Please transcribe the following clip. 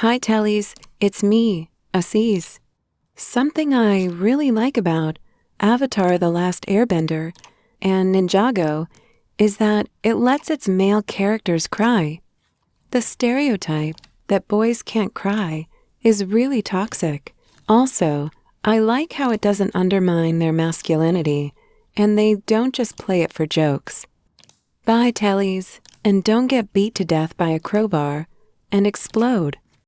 Hi, Tellies. It's me, Assis. Something I really like about Avatar: The Last Airbender and Ninjago is that it lets its male characters cry. The stereotype that boys can't cry is really toxic. Also, I like how it doesn't undermine their masculinity and they don't just play it for jokes. Bye, Tellies, and don't get beat to death by a crowbar and explode.